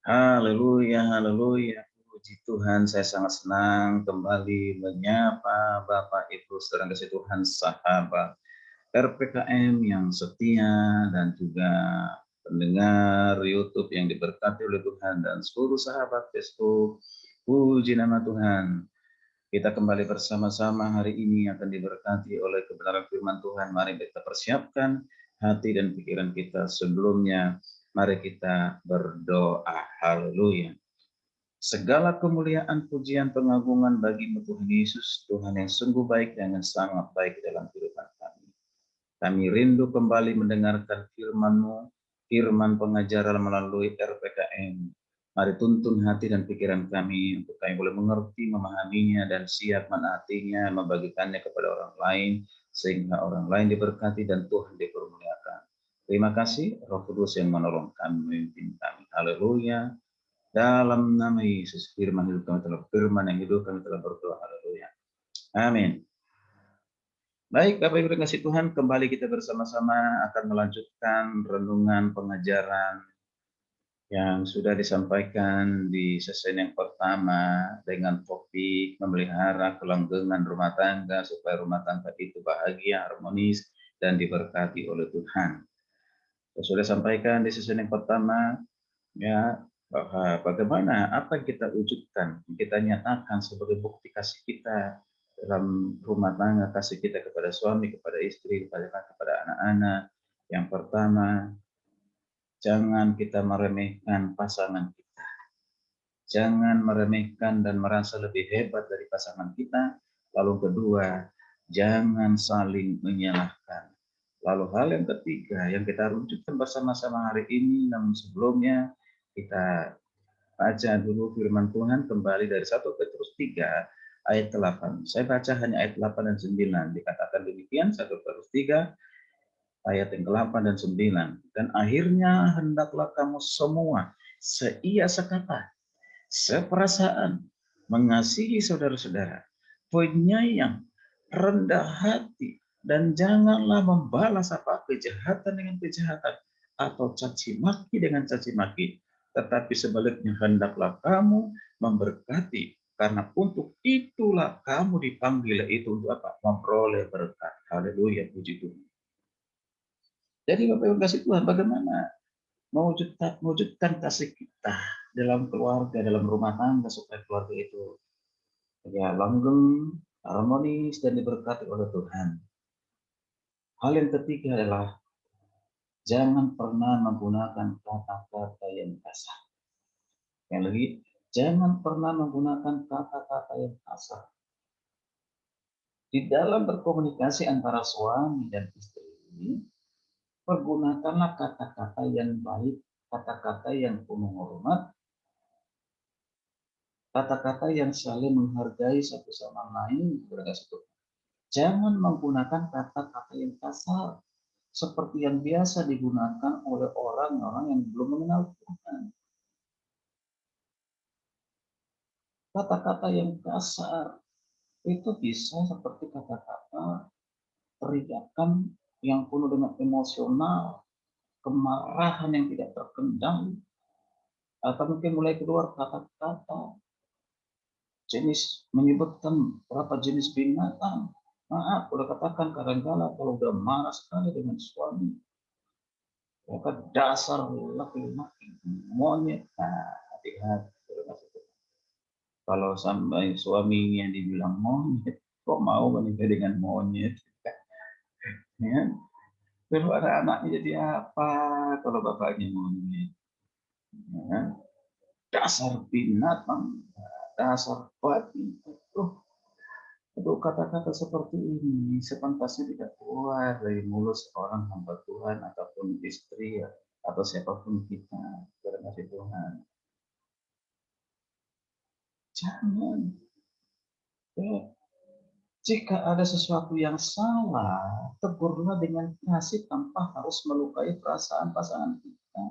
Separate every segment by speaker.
Speaker 1: Haleluya, haleluya. Puji Tuhan, saya sangat senang kembali menyapa Bapak Ibu saudara kasih Tuhan, sahabat RPKM yang setia dan juga pendengar YouTube yang diberkati oleh Tuhan dan seluruh sahabat Facebook. Puji nama Tuhan. Kita kembali bersama-sama hari ini akan diberkati oleh kebenaran firman Tuhan. Mari kita persiapkan hati dan pikiran kita sebelumnya. Mari kita berdoa. Haleluya. Segala kemuliaan, pujian, pengagungan bagimu Tuhan Yesus, Tuhan yang sungguh baik dan yang sangat baik dalam kehidupan kami. Kami rindu kembali mendengarkan firman-Mu, firman pengajaran melalui RPKM. Mari tuntun hati dan pikiran kami untuk kami boleh mengerti, memahaminya, dan siap menaatinya, membagikannya kepada orang lain, sehingga orang lain diberkati dan Tuhan dipermuliakan. Terima kasih Roh Kudus yang menolong kami, memimpin kami. Haleluya. Dalam nama Yesus, firman hidup kami telah firman yang hidup kami telah berdoa. Haleluya. Amin. Baik, Bapak Ibu kasih Tuhan, kembali kita bersama-sama akan melanjutkan renungan pengajaran yang sudah disampaikan di sesi yang pertama dengan topik memelihara kelanggengan rumah tangga supaya rumah tangga itu bahagia, harmonis, dan diberkati oleh Tuhan. Saya sudah sampaikan di sesi yang pertama, ya, bahwa bagaimana apa yang kita wujudkan, kita nyatakan sebagai bukti kasih kita dalam rumah tangga, kasih kita kepada suami, kepada istri, kepada anak-anak. Yang pertama, jangan kita meremehkan pasangan kita. Jangan meremehkan dan merasa lebih hebat dari pasangan kita. Lalu kedua, jangan saling menyalahkan. Lalu hal yang ketiga yang kita wujudkan bersama-sama hari ini, namun sebelumnya kita baca dulu firman Tuhan kembali dari 1 Petrus 3 ayat 8. Saya baca hanya ayat 8 dan 9. Dikatakan demikian 1 Petrus 3 ayat yang ke-8 dan 9. Dan akhirnya hendaklah kamu semua seia sekata, seperasaan, mengasihi saudara-saudara, penyayang, rendah hati, dan janganlah membalas apa kejahatan dengan kejahatan atau caci maki dengan caci maki, tetapi sebaliknya hendaklah kamu memberkati, karena untuk itulah kamu dipanggil, itu untuk apa? Memperoleh berkat. Haleluya, puji Tuhan. Jadi Bapak Ibu kasih Tuhan, bagaimana mewujudkan kasih kita dalam keluarga, dalam rumah tangga supaya keluarga itu ya langgeng, harmonis, dan diberkati oleh Tuhan. Hal yang ketiga adalah jangan pernah menggunakan kata-kata yang kasar. Yang lagi, jangan pernah menggunakan kata-kata yang kasar. Di dalam berkomunikasi antara suami dan istri, pergunakanlah kata-kata yang baik, kata-kata yang penuh hormat, kata-kata yang saling menghargai satu sama lain. Jangan menggunakan kata-kata yang kasar seperti yang biasa digunakan oleh orang-orang yang belum mengenal Tuhan. Kata-kata yang kasar itu bisa seperti kata-kata teriakan yang penuh dengan emosional, kemarahan yang tidak terkendali, atau mungkin mulai keluar kata-kata jenis menyebutkan berapa jenis binatang. Maaf, udah katakan kadang-kala kalau udah marah sekali dengan suami, maka dasar laki-laki monyet. Nah, hati-hati. Kalau sampai suaminya dibilang monyet, kok mau menikah dengan monyet? Ya, kalau ada anaknya jadi apa kalau bapaknya monyet? Ya, dasar binatang, dasar babi. Untuk kata-kata seperti ini sepantasnya tidak keluar dari mulut seorang hamba Tuhan ataupun istri atau siapapun kita, karena Tuhan. Jangan. Ya. Jika ada sesuatu yang salah, tegurlah dengan kasih tanpa harus melukai perasaan pasangan kita.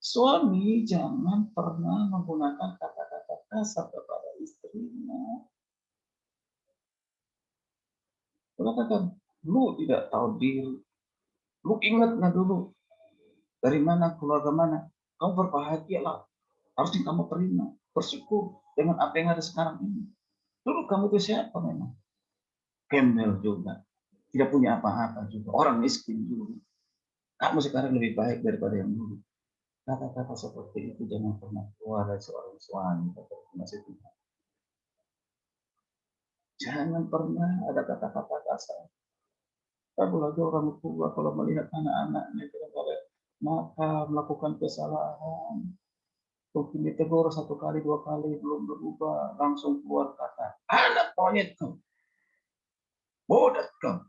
Speaker 1: Suami jangan pernah menggunakan kata-kata kasar kepada istrinya. Katakan, lu tidak tahu diri. Lu ingat nggak dulu Dari mana, keluarga mana? Kamu berbahagialah. Harusnya kamu terima, bersyukur dengan apa yang ada sekarang ini. Dulu kamu itu siapa memang? Gembel juga. Tidak punya apa-apa juga. Orang miskin juga. Kamu sekarang lebih baik daripada yang dulu. Kata-kata seperti itu jangan pernah keluar dari seorang suami atau masih Tuhan. Jangan pernah ada kata-kata kasar. Apalagi orang tua kalau melihat anak-anaknya kadang-kadang nakal, melakukan kesalahan, mungkin ditegur 1 kali 2 kali belum berubah, langsung keluar kata, anak monyet kau, bodoh kau.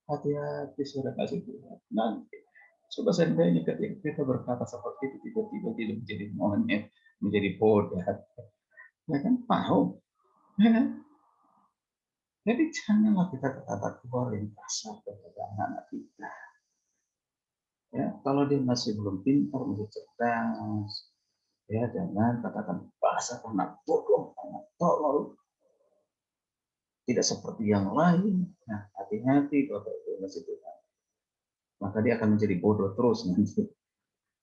Speaker 1: Hati-hati sudah kasih Tuhan. Nanti coba seandainya ketika kita berkata seperti itu tiba-tiba tidak menjadi monyet, menjadi bodoh. Ya kan, tahu. Ya kan? Jadi janganlah kita kata keluar yang kasar kepada anak-anak kita. Ya, kalau dia masih belum pintar, masih cerdas, ya jangan katakan bahasa anak bodoh, anak tolol, tidak seperti yang lain. Nah, hati-hati kalau itu masih Tuhan. Maka dia akan menjadi bodoh terus nanti.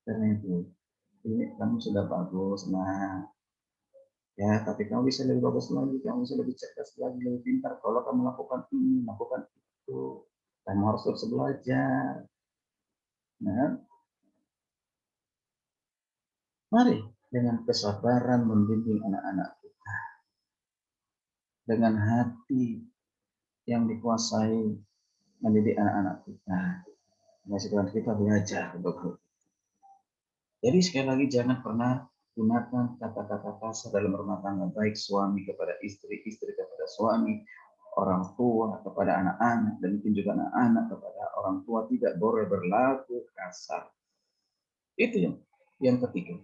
Speaker 1: Karena itu, ini kamu sudah bagus, nah ya, tapi kamu bisa lebih bagus lagi, kamu bisa lebih cerdas lagi, lebih pintar. Kalau kamu lakukan ini, lakukan itu, kamu harus terus belajar. Nah, mari dengan kesabaran membimbing anak-anak kita, dengan hati yang dikuasai mendidik anak-anak kita. Nah, kita belajar untuk itu. Jadi sekali lagi jangan pernah gunakan kata-kata kasar dalam rumah tangga, baik suami kepada istri, istri kepada suami, orang tua kepada anak-anak, dan mungkin juga anak-anak kepada orang tua tidak boleh berlaku kasar. Itu yang ketiga.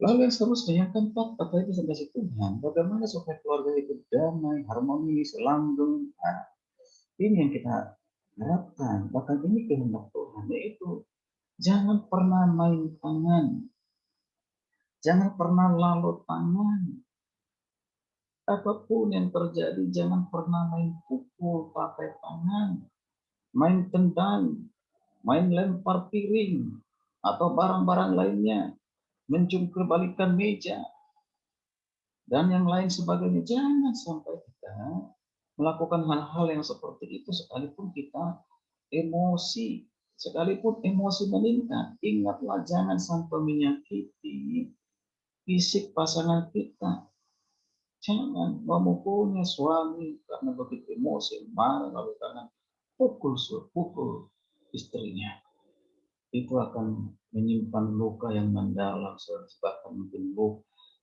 Speaker 1: Lalu yang seterusnya yang keempat, apa itu kasih Tuhan? Bagaimana supaya keluarga itu damai, harmonis, langgeng? Nah, ini yang kita harapkan. Bahkan ini kehendak Tuhan, yaitu jangan pernah main tangan, jangan pernah lalut tangan. Apapun yang terjadi, jangan pernah main pukul pakai tangan, main tendang, main lempar piring, atau barang-barang lainnya, menjungkir-balikan meja, dan yang lain sebagainya. Jangan sampai kita melakukan hal-hal yang seperti itu sekalipun kita emosi, sekalipun emosi meningkat. Ingatlah jangan sampai menyakiti fisik pasangan kita. Jangan memukulnya suami karena begitu emosi, marah lalu karena pukul istrinya. Itu akan menyimpan luka yang mendalam, bahkan mungkin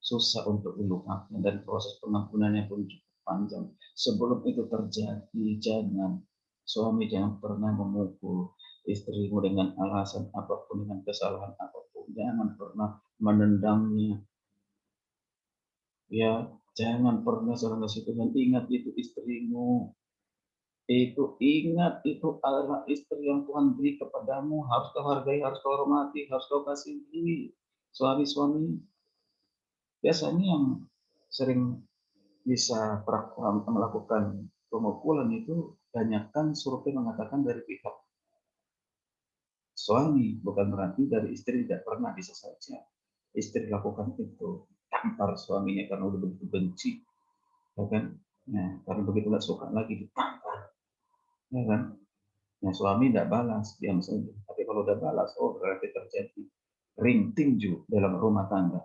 Speaker 1: susah untuk dilupakan dan proses pengampunannya pun cukup panjang. Sebelum itu terjadi, jangan pernah memukul istrimu dengan alasan apapun, dengan kesalahan apapun. Jangan pernah menendangnya. Ya, jangan pernah seorang kasih Tuhan ingat itu istrimu. Ingat itu adalah istri yang Tuhan beri kepadamu, harus kau hargai, harus kau hormati, harus kau kasihi. Suami-suami biasanya yang sering bisa melakukan pemukulan itu banyakkan survei mengatakan dari pihak suami, bukan berarti dari istri tidak pernah. Bisa saja istri lakukan itu, tampar suaminya karena udah begitu benci, ya kan? Nah, karena begitu nggak suka lagi ditampar, ya kan? Nah, suami tidak balas, diam saja. Tapi kalau udah balas, oh berarti terjadi ring tinju dalam rumah tangga.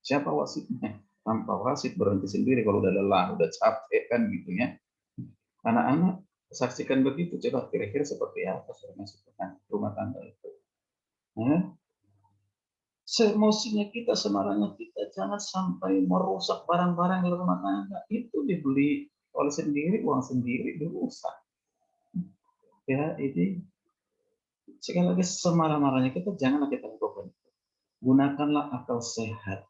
Speaker 1: Siapa wasitnya? Tanpa wasit berhenti sendiri kalau udah lelah, udah capek kan gitu ya. Anak-anak saksikan begitu, coba kira-kira seperti apa rumah tangga itu. Nah, semosinya kita, semarahnya kita, jangan sampai merusak barang-barang di rumah tangga. Itu dibeli oleh sendiri, uang sendiri dirusak. Ya, ini sekali lagi semarah-marahnya kita, janganlah kita lakukan. Gunakanlah akal sehat.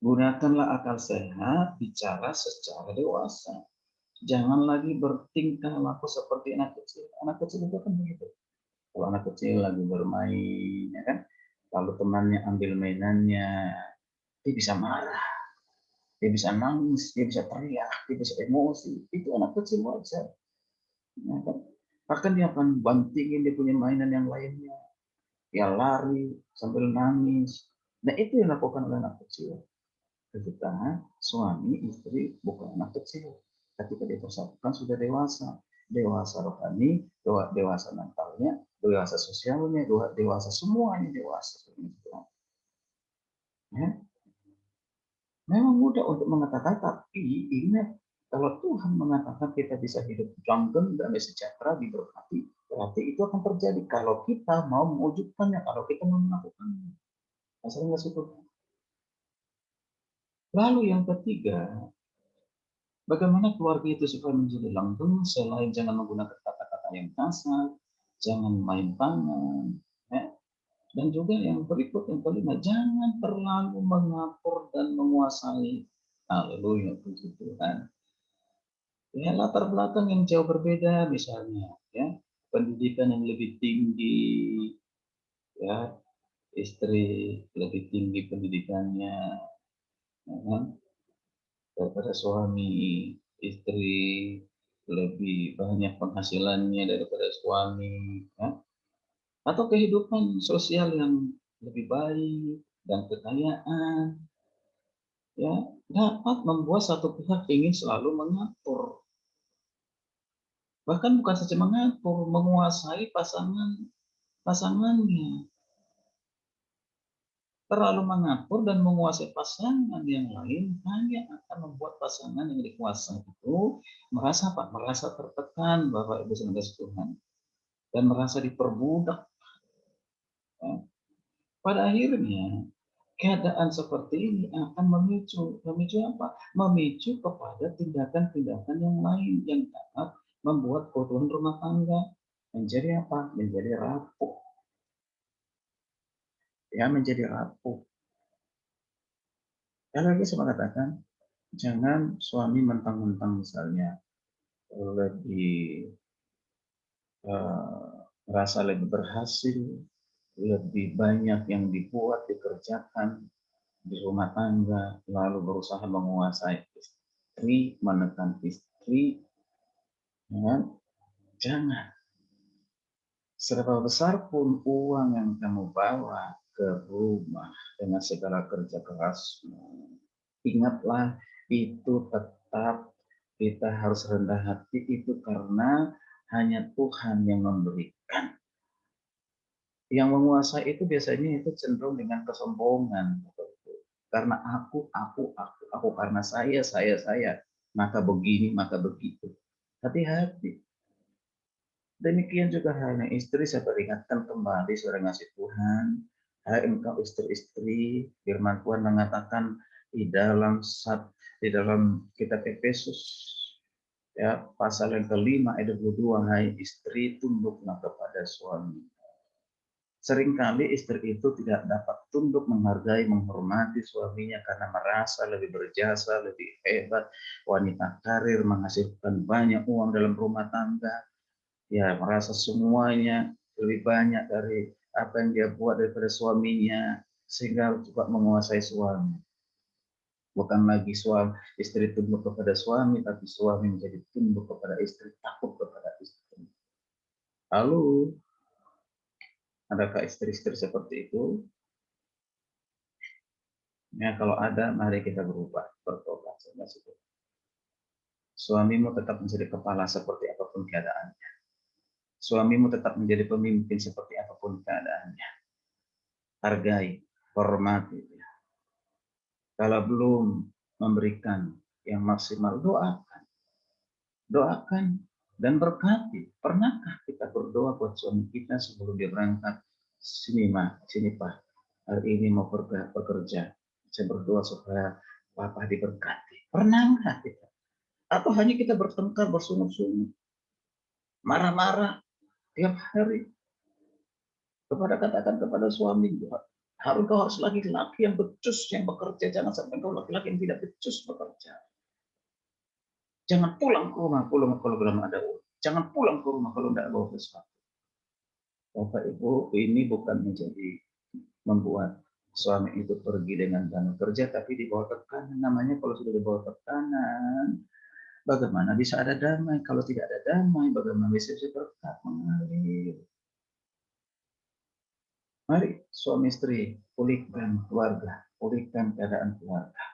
Speaker 1: Gunakanlah akal sehat, bicara secara dewasa. Jangan lagi bertingkah laku seperti anak kecil. Anak kecil itu kan begitu. Kalau anak kecil lagi bermain, ya kan, lalu temannya ambil mainannya, dia bisa marah, dia bisa nangis, dia bisa teriak, dia bisa emosi. Itu anak kecil wajar. Ya kan? Bahkan dia akan bantingin dia punya mainan yang lainnya. ya lari sambil nangis. Nah itu yang dilakukan oleh anak kecil. Ketika suami istri bukan anak kecil, ketika dipersatukan sudah dewasa, dewasa rohani, dewasa mentalnya, dewasa sosialnya, dewasa semuanya dewasa. Ya, memang mudah untuk mengatakan, tapi ingat kalau Tuhan mengatakan kita bisa hidup langgeng, damai sejahtera, diberkati, berarti itu akan terjadi kalau kita mau mewujudkannya, kalau kita mau melakukannya. Masalah nggak situ. Lalu yang ketiga, bagaimana keluarga itu supaya menjadi langgeng, selain jangan menggunakan kata-kata yang kasar, jangan main tangan, ya. Dan juga yang berikut, yang kelima, jangan terlalu mengatur dan menguasai. Haleluya, puji Tuhan. Ya, latar belakang yang jauh berbeda misalnya, ya, pendidikan yang lebih tinggi, ya, istri lebih tinggi pendidikannya, ya kan? Daripada suami, istri lebih banyak penghasilannya daripada suami, ya. Atau kehidupan sosial yang lebih baik dan kekayaan, ya, dapat membuat satu pihak ingin selalu mengatur. Bahkan bukan saja mengatur, menguasai pasangannya. Terlalu mengatur dan menguasai pasangan yang lain hanya akan membuat pasangan yang dikuasai itu merasa apa? Merasa tertekan, Bapak Ibu saudara Tuhan, dan merasa diperbudak. Ya. Pada akhirnya keadaan seperti ini akan memicu apa? Memicu kepada tindakan-tindakan yang lain yang dapat membuat keutuhan rumah tangga menjadi apa? Menjadi rapuh. Ya, menjadi rapuh. Sekali lagi saya mengatakan, jangan suami mentang-mentang misalnya lebih merasa lebih berhasil, lebih banyak yang dibuat, dikerjakan di rumah tangga, lalu berusaha menguasai istri, menekan istri, ya. Jangan. Seberapa besar pun uang yang kamu bawa ke rumah dengan segala kerja kerasmu, ingatlah itu tetap kita harus rendah hati itu karena hanya Tuhan yang memberikan. Yang menguasai itu biasanya itu cenderung dengan kesombongan. Karena aku, karena saya, maka begini, maka begitu. Hati-hati. Demikian juga halnya istri, saya peringatkan kembali saudara ngasih Tuhan. Hai engkau istri-istri, firman Tuhan mengatakan di dalam kitab Efesus, ya, pasal yang kelima ayat 22, hai istri tunduklah kepada suami. Seringkali istri itu tidak dapat tunduk, menghargai, menghormati suaminya karena merasa lebih berjasa, lebih hebat, wanita karir, menghasilkan banyak uang dalam rumah tangga, ya merasa semuanya lebih banyak dari apa yang dia buat daripada suaminya, sehingga cepat menguasai suami. Bukan lagi istri tunduk kepada suami, tapi suami menjadi tunduk kepada istri, takut kepada istri. Lalu, adakah istri-istri seperti itu? Ya, kalau ada, mari kita berubah, bertobat. Suamimu tetap menjadi kepala seperti apapun keadaannya. Suamimu tetap menjadi pemimpin seperti apapun keadaannya. Hargai, hormati. Kalau belum memberikan yang maksimal, doakan. Doakan dan berkati. Pernahkah kita berdoa buat suami kita sebelum dia berangkat? Sini, Ma, sini, Pak. Hari ini mau bekerja. Saya berdoa supaya Papa diberkati. Pernah nggak kita? Atau hanya kita bertengkar, bersungut-sungut, marah-marah tiap hari? Katakan kepada suami, kau harus laki-laki yang becus yang bekerja, jangan sampai kau laki-laki yang tidak becus bekerja. Jangan pulang ke rumah kalau belum ada uang. Jangan pulang ke rumah kalau tidak bawa sesuatu. Bapak Ibu, ini bukan membuat suami itu pergi dengan damai kerja, tapi di bawah tekanan. Namanya kalau sudah di bawah tekanan, bagaimana bisa ada damai? Kalau tidak ada damai, bagaimana bisa berkat mengalir? Mari suami istri pulihkan keluarga, pulihkan keadaan keluarga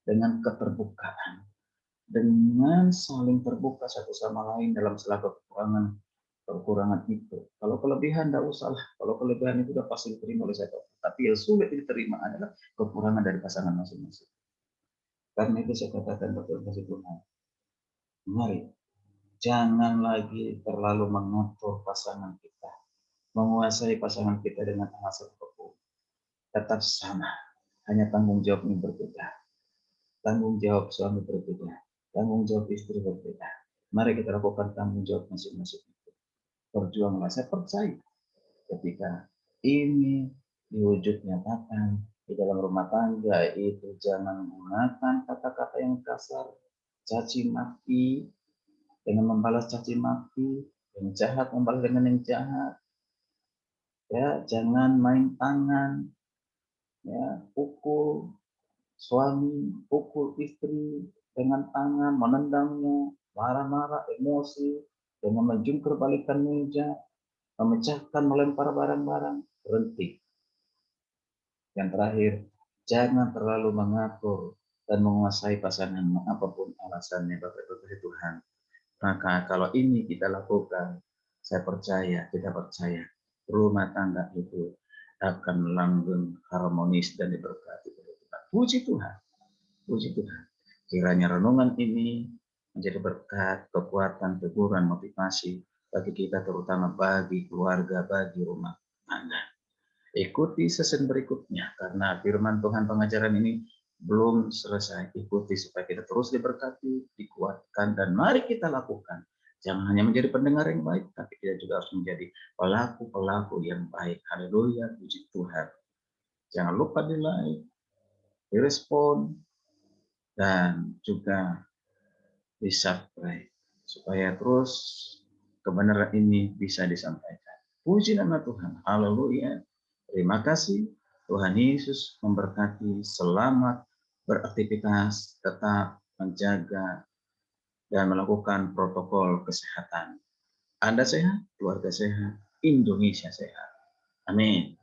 Speaker 1: dengan keterbukaan, dengan saling terbuka satu sama lain dalam segala kekurangan itu. Kalau kelebihan tidak usahlah, kalau kelebihan itu sudah pasti diterima oleh saya. Tapi yang sulit diterima adalah kekurangan dari pasangan masing-masing. Karena itu saya katakan betul kasih Tuhan, mari jangan lagi terlalu mengatur pasangan kita, menguasai pasangan kita dengan alasan apapun. Tetap sama, hanya tanggung jawabnya berbeda. Tanggung jawab suami berbeda, tanggung jawab istri berbeda. Mari kita lakukan tanggung jawab masing-masing itu. Berjuanglah, saya percaya ketika ini diwujud nyatakan di dalam rumah tangga itu jangan menggunakan kata-kata yang kasar, caci maki, dengan membalas caci maki, yang jahat membalas dengan yang jahat, ya jangan main tangan, ya pukul suami, pukul istri dengan tangan, menendangnya, marah-marah, emosi, dengan menjungkir balikan meja, memecahkan, melempar barang-barang, berhenti. Yang terakhir, jangan terlalu mengatur dan menguasai pasanganmu apapun alasannya, Bapak Ibu Tuhan. Maka kalau ini kita lakukan, saya percaya, kita percaya, rumah tangga itu akan langgeng, harmonis, dan diberkati. Puji Tuhan, puji Tuhan. Kiranya renungan ini menjadi berkat, kekuatan, teguran, motivasi bagi kita, terutama bagi keluarga, bagi rumah tangga. Ikuti season berikutnya, karena firman Tuhan pengajaran ini belum selesai. Ikuti supaya kita terus diberkati, dikuatkan, dan mari kita lakukan. Jangan hanya menjadi pendengar yang baik, tapi kita juga harus menjadi pelaku-pelaku yang baik. Haleluya, puji Tuhan. Jangan lupa di like, direspon, dan juga di subscribe. Supaya terus kebenaran ini bisa disampaikan. Puji nama Tuhan. Haleluya. Terima kasih. Tuhan Yesus memberkati. Selamat beraktivitas, tetap menjaga dan melakukan protokol kesehatan. Anda sehat, keluarga sehat, Indonesia sehat. Amin.